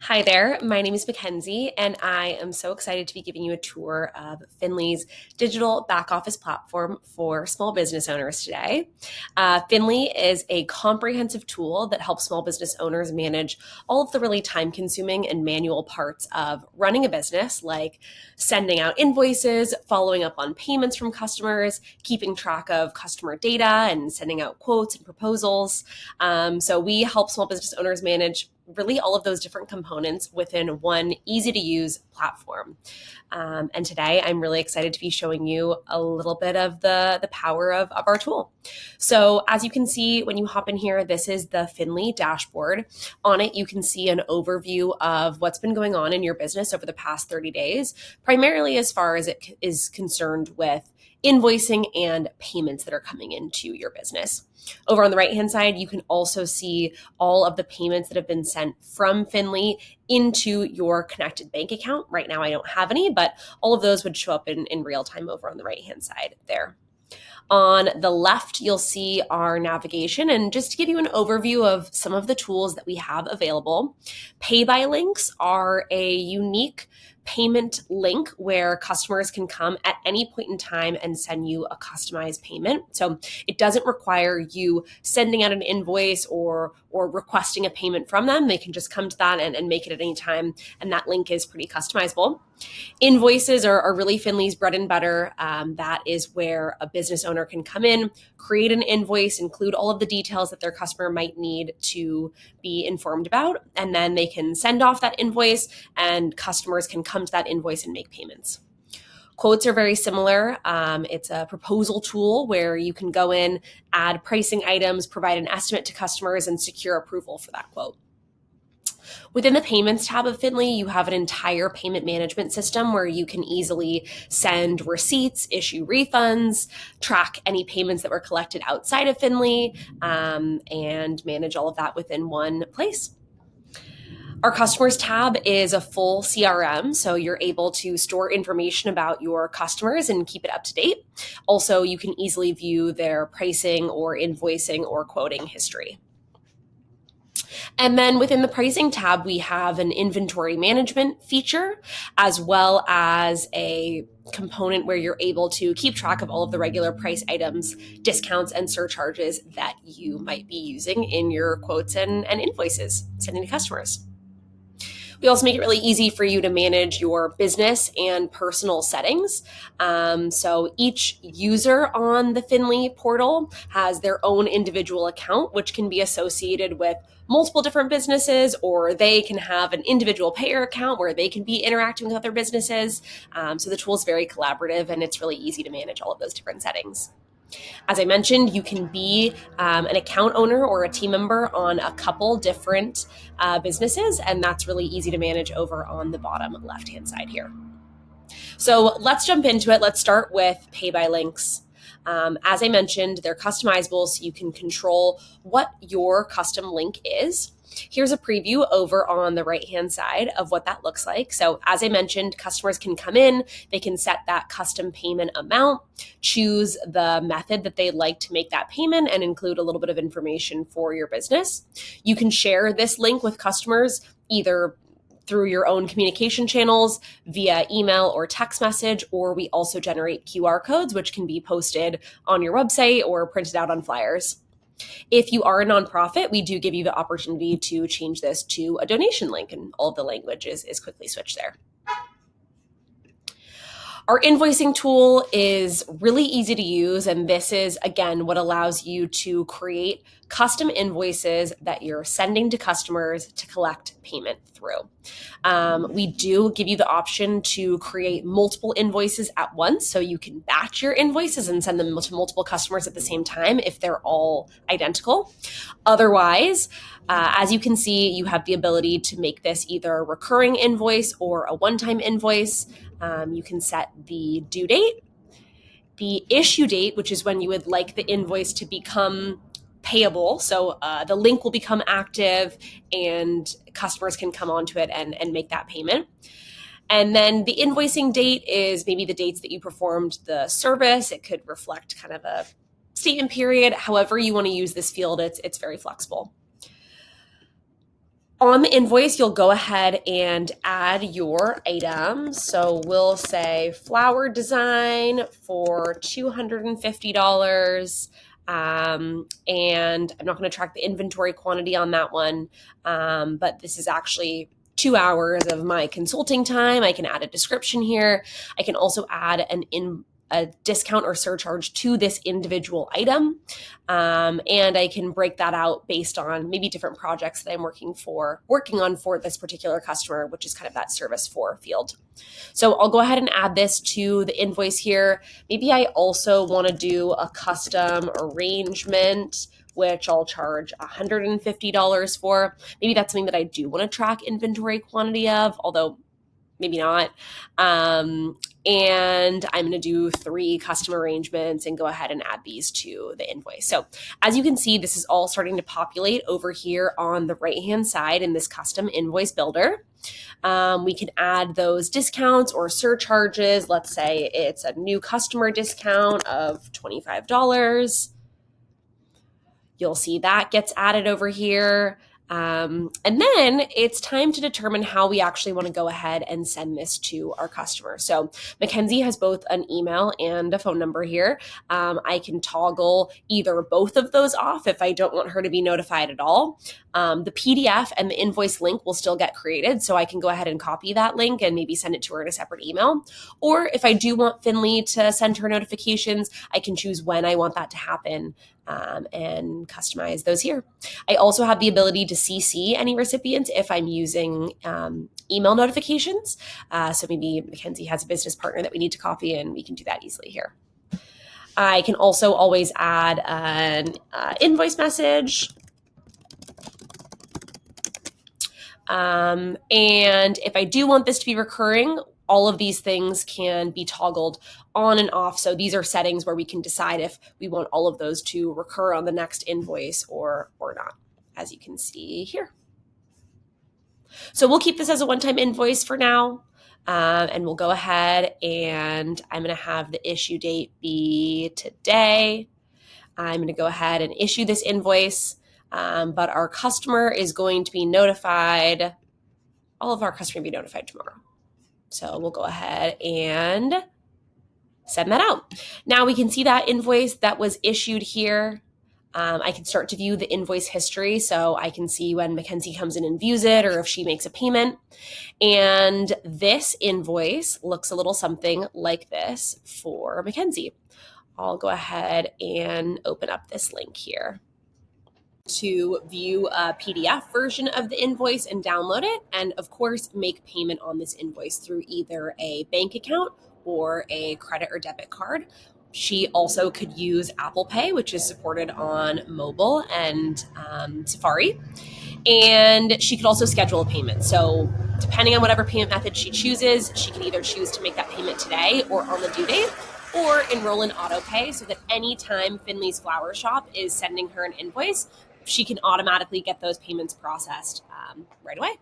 Hi there, my name is Mackenzie, and I am so excited to be giving you a tour of Finli's digital back office platform for small business owners today. Finli is a comprehensive tool that helps small business owners manage all of the really time consuming and manual parts of running a business, like sending out invoices, following up on payments from customers, keeping track of customer data, and sending out quotes and proposals. So we help small business owners manage really all of those different components within one easy to use platform. And today I'm really excited to be showing you a little bit of the power of our tool. So as you can see, when you hop in here, this is the Finli dashboard. On it, you can see an overview of what's been going on in your business over the past 30 days, primarily as far as it is concerned with invoicing and payments that are coming into your business. Over on the right-hand side, you can also see all of the payments that have been sent from Finli into your connected bank account. Right now, I don't have any, but all of those would show up in real time over on the right-hand side there. On the left, you'll see our navigation. And just to give you an overview of some of the tools that we have available, pay by links are a unique payment link where customers can come at any point in time and send you a customized payment. So it doesn't require you sending out an invoice or requesting a payment from them. They can just come to that and make it at any time. And that link is pretty customizable. Invoices are really Finli's bread and butter. That is where a business owner can come in, create an invoice, include all of the details that their customer might need to be informed about, and then they can send off that invoice and customers can come to that invoice and make payments. Quotes are very similar. It's a proposal tool where you can go in, add pricing items, provide an estimate to customers, and secure approval for that quote. Within the payments tab of Finli, you have an entire payment management system where you can easily send receipts, issue refunds, track any payments that were collected outside of Finli, and manage all of that within one place. Our customers tab is a full CRM, so you're able to store information about your customers and keep it up to date. Also, you can easily view their pricing or invoicing or quoting history. And then within the pricing tab, we have an inventory management feature, as well as a component where you're able to keep track of all of the regular price items, discounts, and surcharges that you might be using in your quotes and invoices sending to customers. We also make it really easy for you to manage your business and personal settings. So each user on the Finli portal has their own individual account, which can be associated with multiple different businesses, or they can have an individual payer account where they can be interacting with other businesses. So the tool is very collaborative and it's really easy to manage all of those different settings. As I mentioned, you can be an account owner or a team member on a couple different businesses, and that's really easy to manage over on the bottom left-hand side here. So let's jump into it. Let's start with pay by links. As I mentioned, they're customizable, so you can control what your custom link is. Here's a preview over on the right-hand side of what that looks like. So as I mentioned, customers can come in, they can set that custom payment amount, choose the method that they'd like to make that payment, and include a little bit of information for your business. You can share this link with customers either through your own communication channels, via email or text message, or we also generate QR codes, which can be posted on your website or printed out on flyers. If you are a nonprofit, we do give you the opportunity to change this to a donation link, and all of the language is quickly switched there. Our invoicing tool is really easy to use, and this is, again, what allows you to create custom invoices that you're sending to customers to collect payment through. We do give you the option to create multiple invoices at once, so you can batch your invoices and send them to multiple customers at the same time if they're all identical. Otherwise, as you can see, you have the ability to make this either a recurring invoice or a one-time invoice. You can set the due date, the issue date, which is when you would like the invoice to become payable. So the link will become active and customers can come onto it and make that payment. And then the invoicing date is maybe the dates that you performed the service. It could reflect kind of a statement period. However you want to use this field, it's very flexible. On the invoice, you'll go ahead and add your items. So we'll say flower design for $250. And I'm not going to track the inventory quantity on that one, but this is actually 2 hours of my consulting time. I can add a description here. I can also add a discount or surcharge to this individual item. And I can break that out based on maybe different projects that I'm working on for this particular customer, which is kind of that service for field. So I'll go ahead and add this to the invoice here. Maybe I also want to do a custom arrangement, which I'll charge $150 for. Maybe that's something that I do want to track inventory quantity of, although maybe not. And I'm going to do 3 custom arrangements and go ahead and add these to the invoice. So as you can see, this is all starting to populate over here on the right-hand side in this custom invoice builder. We can add those discounts or surcharges. Let's say it's a new customer discount of $25. You'll see that gets added over here. And then it's time to determine how we actually want to go ahead and send this to our customer. So Mackenzie has both an email and a phone number here. I can toggle either both of those off if I don't want her to be notified at all. The PDF and the invoice link will still get created, so I can go ahead and copy that link and maybe send it to her in a separate email. Or if I do want Finli to send her notifications, I can choose when I want that to happen and customize those here. I also have the ability to CC any recipients if I'm using email notifications. So maybe Mackenzie has a business partner that we need to copy, and we can do that easily here. I can also always add an invoice message. And if I do want this to be recurring, all of these things can be toggled on and off. So these are settings where we can decide if we want all of those to recur on the next invoice or not, as you can see here. So we'll keep this as a one-time invoice for now. And we'll go ahead and I'm going to have the issue date be today. I'm going to go ahead and issue this invoice, but our customer is going to be notified. All of our customers will be notified tomorrow. So we'll go ahead and send that out. Now we can see that invoice that was issued here. I can start to view the invoice history, so I can see when Mackenzie comes in and views it or if she makes a payment. And this invoice looks a little something like this for Mackenzie. I'll go ahead and open up this link here to view a PDF version of the invoice and download it, and of course make payment on this invoice through either a bank account or a credit or debit card. She also could use ApplePay, which is supported on mobile and Safari, and she could also schedule a payment. So depending on whatever payment method she chooses, she can either choose to make that payment today or on the due date, or enroll in AutoPay so that anytime Finli's Flower Shop is sending her an invoice, she can automatically get those payments processed right away.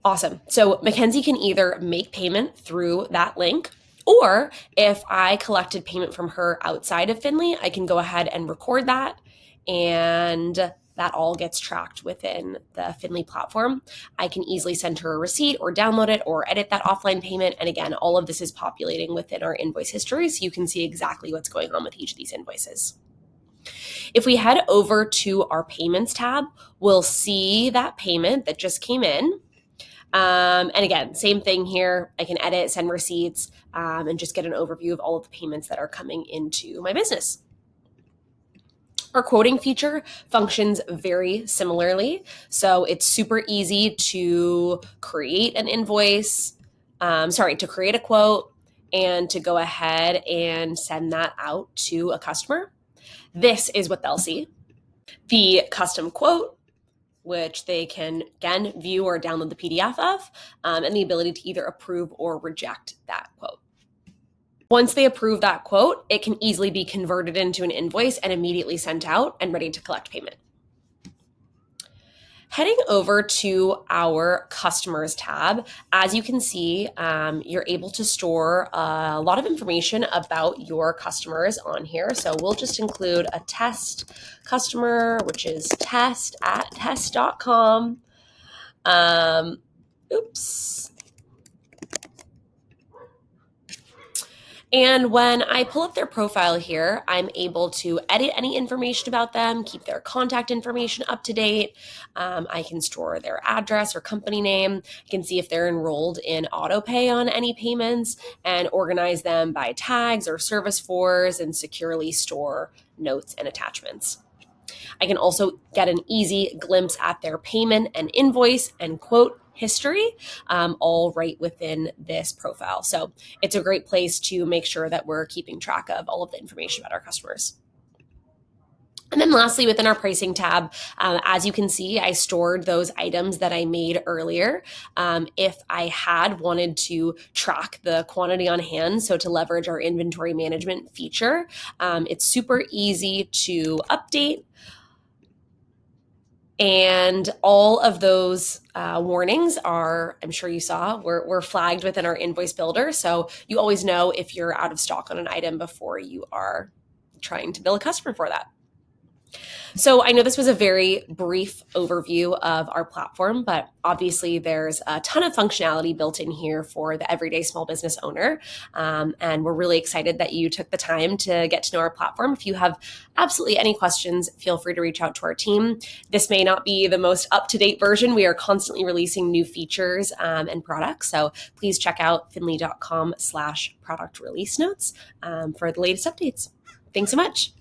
Awesome. So Mackenzie can either make payment through that link, or if I collected payment from her outside of Finli, I can go ahead and record that, and that all gets tracked within the Finli platform. I can easily send her a receipt or download it or edit that offline payment. And again, all of this is populating within our invoice history, so you can see exactly what's going on with each of these invoices. If we head over to our payments tab, we'll see that payment that just came in. And again, same thing here. I can edit, send receipts, and just get an overview of all of the payments that are coming into my business. Our quoting feature functions very similarly. So it's super easy to create an invoice, to create a quote and to go ahead and send that out to a customer. This is what they'll see. The custom quote, which they can, again, view or download the PDF of, and the ability to either approve or reject that quote. Once they approve that quote, it can easily be converted into an invoice and immediately sent out and ready to collect payment. Heading over to our customers tab, as you can see, you're able to store a lot of information about your customers on here. So we'll just include a test customer, which is test@test.com. Oops. And when I pull up their profile here, I'm able to edit any information about them, keep their contact information up to date. I can store their address or company name. I can see if they're enrolled in AutoPay on any payments and organize them by tags or service fors and securely store notes and attachments. I can also get an easy glimpse at their payment and invoice and quote history, all right within this profile. So it's a great place to make sure that we're keeping track of all of the information about our customers. And then lastly, within our pricing tab, as you can see, I stored those items that I made earlier. If I had wanted to track the quantity on hand, so to leverage our inventory management feature, it's super easy to update. And all of those warnings are, I'm sure you saw, were flagged within our invoice builder. So you always know if you're out of stock on an item before you are trying to bill a customer for that. So I know this was a very brief overview of our platform, but obviously there's a ton of functionality built in here for the everyday small business owner. And we're really excited that you took the time to get to know our platform. If you have absolutely any questions, feel free to reach out to our team. This may not be the most up-to-date version. We are constantly releasing new features and products. So please check out finli.com/product release notes for the latest updates. Thanks so much.